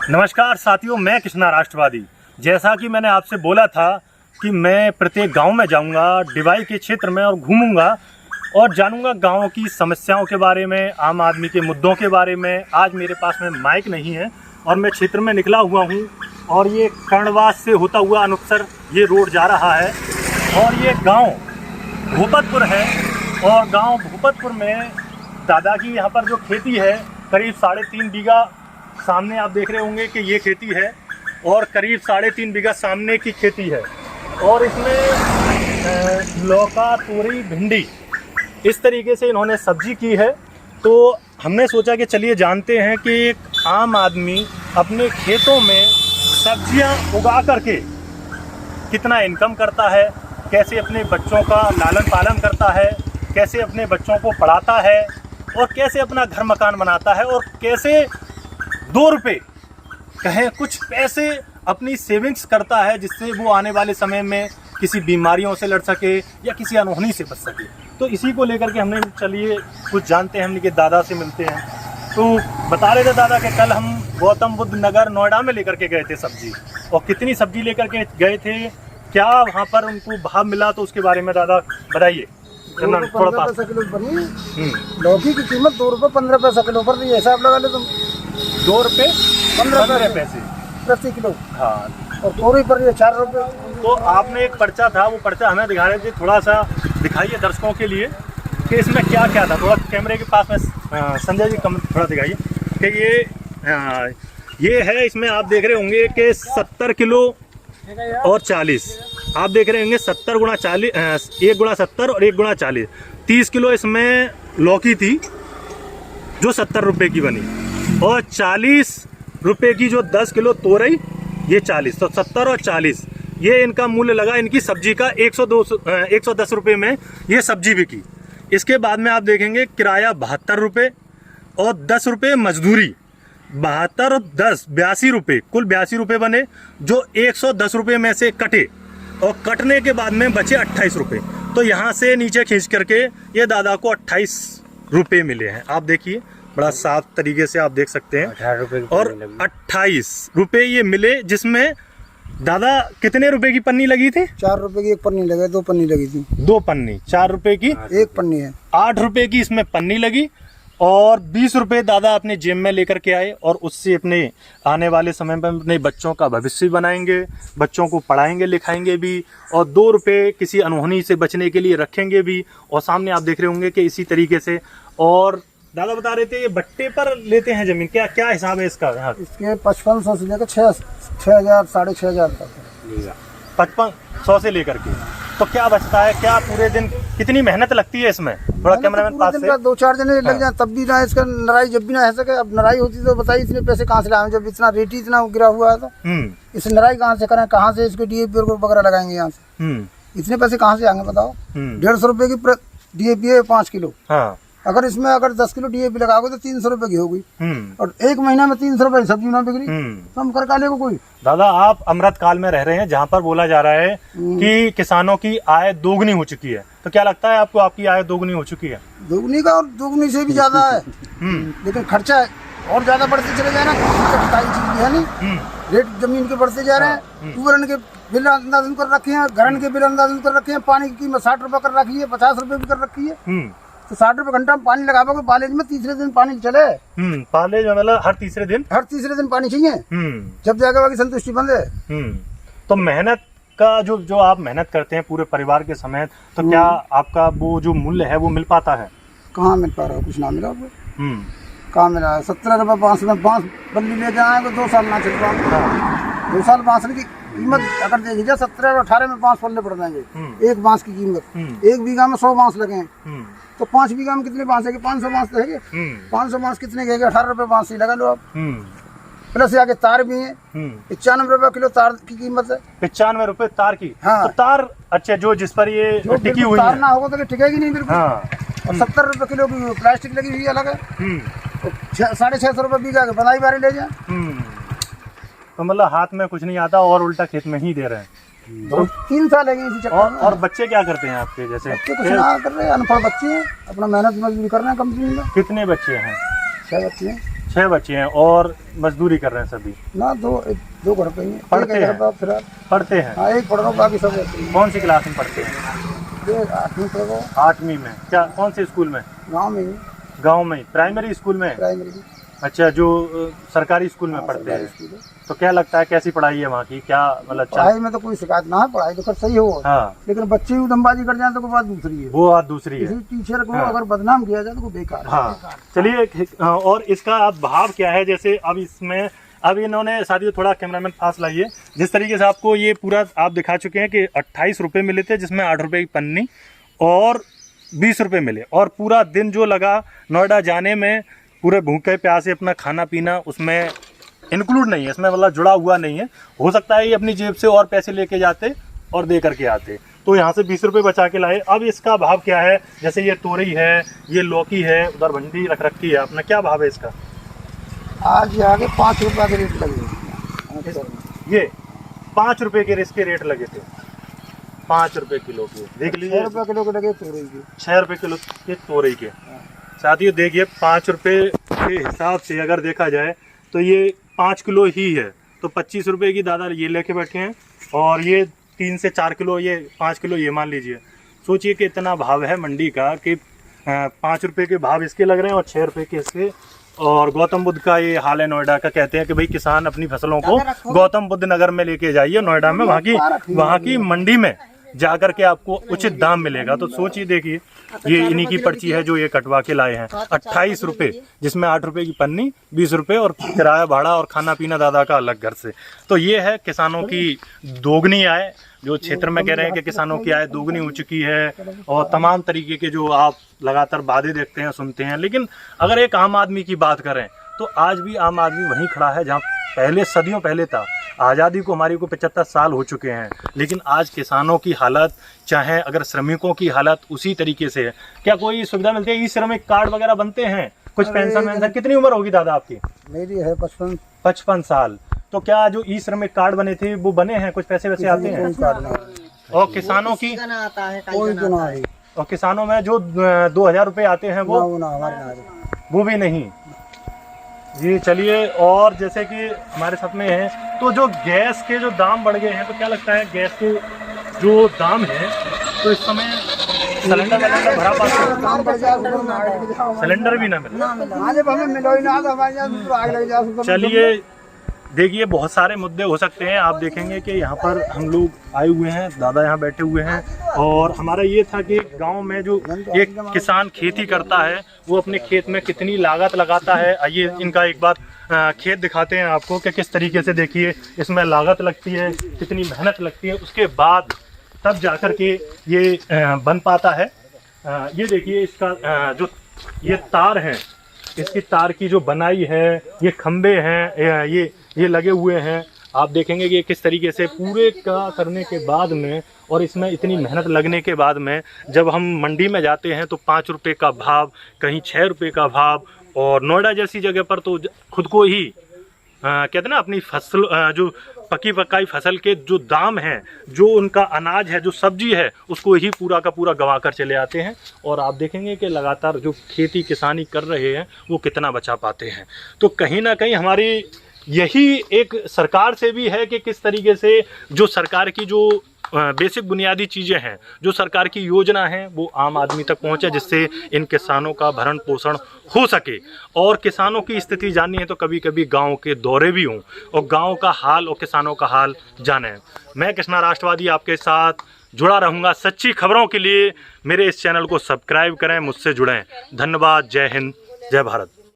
नमस्कार साथियों, मैं कृष्णा राष्ट्रवादी। जैसा कि मैंने आपसे बोला था कि मैं प्रत्येक गांव में जाऊंगा, डिवाई के क्षेत्र में, और घूमूंगा और जानूंगा गांव की समस्याओं के बारे में, आम आदमी के मुद्दों के बारे में। आज मेरे पास में माइक नहीं है और मैं क्षेत्र में निकला हुआ हूं और ये कर्णवास से होता हुआ अनुपसर ये रोड जा रहा है और ये गाँव भूपतपुर है। और गाँव भूपतपुर में दादा की यहाँ पर जो खेती है करीब 3.5 बीघा, सामने आप देख रहे होंगे कि ये खेती है और करीब 3.5 बीघा सामने की खेती है। और इसमें लौका, तोरी, भिंडी इस तरीके से इन्होंने सब्जी की है। तो हमने सोचा कि चलिए जानते हैं कि एक आम आदमी अपने खेतों में सब्जियां उगा करके कितना इनकम करता है, कैसे अपने बच्चों का लालन पालन करता है, कैसे अपने बच्चों को पढ़ाता है और कैसे अपना घर मकान बनाता है, और कैसे 2 रुपये कहें कुछ पैसे अपनी सेविंग्स करता है जिससे वो आने वाले समय में किसी बीमारियों से लड़ सके या किसी अनहोनी से बच सके। तो इसी को लेकर के हमने चलिए कुछ जानते हैं, हमने कि दादा से मिलते हैं। तो बता रहे थे दादा कि कल हम गौतम बुद्ध नगर नोएडा में लेकर के गए थे सब्जी, और कितनी सब्जी लेकर के गए थे, क्या वहाँ पर उनको भाव मिला, तो उसके बारे में दादा बताइए। थोड़ा पैसा किलो बनी। लौकी की कीमत 2 रुपये 15 पैसा किलो पर नहीं, हिसाब लगा ले तुम। 2 रुपये 15 पैसे प्रति किलो। हाँ, और तोरी पर ये 4 रुपये। तो आपने एक पर्चा था, वो पर्चा हमें दिखा रहे थे, थोड़ा सा दिखाइए दर्शकों के लिए कि इसमें क्या क्या था। थोड़ा कैमरे के पास में संजय जी कम थोड़ा दिखाइए कि ये है। इसमें आप देख रहे होंगे कि 70 किलो और 40, आप देख रहे होंगे 70 गुणा 40, 1 गुणा 70 और 1 गुणा 40, 30 किलो इसमें लौकी थी जो 70 रुपये की बनी, और 40 रुपये की जो 10 किलो तोरई, ये 40, तो 70 और 40 ये इनका मूल्य लगा। इनकी सब्जी का 110 रुपये में ये सब्जी बिकी। इसके बाद में आप देखेंगे किराया 72 रुपये और 10 रुपये मजदूरी, 72 और 10 82 रुपये, कुल 82 रुपये बने, जो 110 रुपये में से कटे और कटने के बाद में बचे 28 रुपये। तो यहाँ से नीचे खींच करके ये दादा को 28 रुपये मिले हैं। आप देखिए बड़ा साफ तरीके से आप देख सकते हैं, 18 रुपये और 28 रुपये ये मिले, जिसमें दादा कितने रुपए की पन्नी लगी थी? 4 रुपये की एक पन्नी लगी, 2 पन्नी लगी थी। 2 पन्नी, 4 रुपए की एक पन्नी है। 8 रुपए की इसमें पन्नी लगी, और 20 रुपए दादा अपने जेब में लेकर के आए, और उससे अपने आने वाले समय में अपने बच्चों का भविष्य बनाएंगे, बच्चों को पढ़ाएंगे लिखाएंगे भी, और 2 रुपए किसी अनहोनी से बचने के लिए रखेंगे भी। और सामने आप देख रहे होंगे कि इसी तरीके से। और दादा बता रहे थे ये बट्टे पर लेते हैं जमीन, क्या क्या हिसाब है इसका? यहाँ इसके 5500 से लेकर 6000 6,500 तक। 5500 से लेकर के, तो क्या बचता है? क्या पूरे दिन कितनी मेहनत लगती है इसमें? थोड़ा कैमरामैन पास से। 2-4 दिन लग जाए तब भी ना इसका नराई, जब भी ना है सके। अब नराई होती तो बताइए इतने पैसे कहाँ से लाएं, जब इतना रेट ही इतना गिरा हुआ है तो इस नराई कहाँ से करें, कहाँ से इसको DAP वगैरह लगाएंगे यहाँ से? इतने पैसे कहाँ से आएंगे बताओ? 150 रुपये की DAP है 5 किलो। हाँ, अगर इसमें अगर 10 किलो DAP लगाओगे तो 300 रुपये की होगी, और 1 महीना में 300 रुपये सब्जी ना बिक्री, तो हम कर काले को कोई। दादा आप अमृत काल में रह रहे हैं, जहाँ पर बोला जा रहा है कि किसानों की आय दोगुनी हो चुकी है, तो क्या लगता है आपको आपकी आय दोगुनी हो चुकी है? दोगुनी का, और दोगुनी से भी ज्यादा है। लेकिन खर्चा और ज्यादा बढ़ते चले जा रहे हैं, है नहीं? रेट जमीन के बढ़ते जा रहे हैं। ट्यूबवेल के बिल अंदाजन कर रखे हैं, घरन के बिल अंदाजन कर रखे हैं, पानी की कीमत 60 रुपये कर रखी है, 50 रुपये भी कर रखी है। तो 60 रुपये घंटा में पानी लगाओगे पालेज में, तीसरे दिन पानी चले। पालेज में मतलब हर तीसरे दिन पानी चाहिए, जब जाकर बाकी संतुष्टि बंद है। तो मेहनत का जो आप मेहनत करते हैं पूरे परिवार के समेत, तो क्या आपका वो जो मूल्य है वो मिल पाता है? कहाँ मिल पा रहा है? कुछ ना मिला। कहाँ मिला है? 17 रुपये बांस में बांस बल्ली लेके आए तो 2 साल ना चल पाए। 2 साल बांस की कीमत अगर देखी जाए 17 और 18 में बांस पल्ले पड़ जाएंगे। एक बांस की कीमत 1 बीघा में 100 बांस लगे हैं, तो 5 बीघा में कितने बांस है? 500 बांस तो है। 500 बांस कितने के? 18 रुपये बांस ही लगा लो आप। प्लस आगे तार भी है, 95 रुपये किलो तार की कीमत है। 95 रुपये तार की? हाँ। तो तार अच्छा जो जिस पर ये टिकी हुई तार है, ना होगा तो टिकेगी नहीं बिल्कुल। और 70 रुपये किलो की प्लास्टिक लगी हुई अलग है, तो 650 रुपये बीघा के बनाई बारी ले जाए। तो मतलब हाथ में कुछ नहीं आता और उल्टा खेत में ही दे रहे हैं। तो 3 साल है इसी चक्कर में। और बच्चे क्या करते हैं आपके? जैसे बच्चे कुछ ना कर रहे हैं, अनपढ़ बच्चे हैं, अपना मेहनत मजदूरी कर रहे हैं कंपनी में। कितने बच्चे हैं? 6 बच्चे हैं। 6 बच्चे हैं और मजदूरी कर रहे हैं सभी? ना, दो घर पे ही हैं। पढ़ते एक घर हैं? पर फिलहाल। पढ़ते हैं? हाँ, एक पढ़ रहा हूँ, बाकी सब ऐसे ही। कौन सी क्लास में पढ़ते हैं? ये 8वीं पढ़ रहा हूँ, 8वीं में। क्या कौन से स्कूल में? गाँव में ही, गांव में? प्राइमरी स्कूल में? प्राइमरी की। अच्छा, जो सरकारी स्कूल में पढ़ते सरकारी हैं। स्कूल है। तो क्या लगता है कैसी पढ़ाई है वहाँ की? क्या मतलब पढ़ाई में तो कोई शिकायत ना है, पढ़ाई तो खैर सही हो, हाँ, लेकिन बच्चे उधमबाजी कर जाए तो कोई बात दूसरी है। वो बात दूसरी है। किसी टीचर को हाँ। अगर बदनाम किया जाए तो वो बेकार है। हाँ, चलिए। और इसका आप भाव क्या है? जैसे अब इसमें अब इन्होंने साथियों, थोड़ा कैमरामैन पास लाइए, जिस तरीके से आपको ये पूरा आप दिखा चुके हैं कि 28 रुपये मिले थे, जिसमें 8 रुपये की पन्नी और 20 रुपये मिले, और पूरा दिन जो लगा नोएडा जाने में, पूरे भूखे प्यासे अपना खाना पीना उसमें इंक्लूड नहीं है, इसमें मतलब जुड़ा हुआ नहीं है। हो सकता है ये अपनी जेब से और पैसे लेके जाते और दे करके आते, तो यहाँ से 20 रुपये बचा के लाए। अब इसका भाव क्या है? जैसे ये तोरई है, ये लौकी है, उधर भिंडी रख रखी है अपना, क्या भाव है इसका? आज ये आगे 5 रुपये के रेट लगे। ये 5 रुपये के इसके रेट लगे थे, 5 रुपये किलो के। देख 6 लीजिए, रुपये किलो के लगे तोरई के। 6 रुपये किलो के तोरई के। साथियों देखिए, 5 रुपये के हिसाब से अगर देखा जाए तो ये 5 किलो ही है, तो 25 रुपये की दादा ये लेके बैठे हैं, और ये 3 से 4 किलो, ये 5 किलो ये मान लीजिए। सोचिए कि इतना भाव है मंडी का कि 5 रुपये के भाव इसके लग रहे हैं और 6 रुपये के इसके। और गौतम बुद्ध का ये हाल है नोएडा का, कहते हैं कि भाई किसान अपनी फसलों को गौतम बुद्ध नगर में लेके जाइए, नोएडा में, वहाँ की मंडी में जाकर के आपको उचित दाम मिलेगा। तो सोचिए, देखिए ये इन्हीं की पर्ची है जो ये कटवा के लाए हैं, 28 रुपये, जिसमें 8 रुपये की पन्नी, 20 रुपये और किराया भाड़ा और खाना पीना दादा का अलग घर से। तो ये है किसानों की दोगुनी आय, जो क्षेत्र में कह रहे हैं कि किसानों की आय दोगुनी हो चुकी है, और तमाम तरीके के जो आप लगातार वादे देखते हैं, सुनते हैं। लेकिन अगर एक आम आदमी की बात करें तो आज भी आम आदमी वहीं खड़ा है जहाँ पहले सदियों पहले था। आज़ादी को हमारी को 75 साल हो चुके हैं, लेकिन आज किसानों की हालत, चाहे अगर श्रमिकों की हालत उसी तरीके से है। क्या कोई सुविधा मिलती है? ई श्रमिक कार्ड वगैरह बनते हैं? कुछ पेंशन वेंशन? कितनी उम्र होगी दादा आपकी? मेरी है 55 साल। तो क्या जो ई श्रमिक कार्ड बने थे वो बने हैं? कुछ पैसे वैसे आते हैं? और किसानों की कोई तो ना है। और किसानों में जो 2000 रुपये आते हैं वो भी नहीं जी। चलिए, और जैसे कि हमारे साथ में है, तो जो गैस के जो दाम बढ़ गए हैं, तो क्या लगता है गैस के जो दाम है, तो इस समय सिलेंडर भरा पाते हैं? सिलेंडर भी ना मिले। चलिए देखिए, बहुत सारे मुद्दे हो सकते हैं। आप देखेंगे कि यहाँ पर हम लोग आए हुए हैं, दादा यहाँ बैठे हुए हैं, और हमारा ये था कि गांव में जो एक किसान खेती करता है वो अपने खेत में कितनी लागत लगाता है। आइए इनका एक बार खेत दिखाते हैं आपको कि किस तरीके से, देखिए इसमें लागत लगती है, कितनी मेहनत लगती है, उसके बाद तब जाकर के ये बन पाता है। ये देखिए इसका जो ये तार है, इसकी तार की जो बनाई है, ये खंबे हैं, ये लगे हुए हैं। आप देखेंगे कि ये किस तरीके से पूरे का करने के बाद में, और इसमें इतनी मेहनत लगने के बाद में, जब हम मंडी में जाते हैं तो 5 रुपये का भाव, कहीं 6 रुपये का भाव, और नोएडा जैसी जगह पर तो खुद को ही कहते हैं ना, अपनी फसल जो पकी पकाई फसल के जो दाम हैं, जो उनका अनाज है, जो सब्जी है, उसको ही पूरा का पूरा गंवा कर चले आते हैं। और आप देखेंगे कि लगातार जो खेती किसानी कर रहे हैं वो कितना बचा पाते हैं। तो कहीं ना कहीं हमारी यही एक सरकार से भी है कि किस तरीके से जो सरकार की जो बेसिक बुनियादी चीज़ें हैं, जो सरकार की योजना है, वो आम आदमी तक पहुंचे, जिससे इन किसानों का भरण पोषण हो सके। और किसानों की स्थिति जाननी है तो कभी कभी गांव के दौरे भी हों और गांव का हाल और किसानों का हाल जानें। मैं कृष्णा राष्ट्रवादी आपके साथ जुड़ा रहूंगा। सच्ची खबरों के लिए मेरे इस चैनल को सब्सक्राइब करें, मुझसे जुड़ें। धन्यवाद। जय हिंद, जय भारत।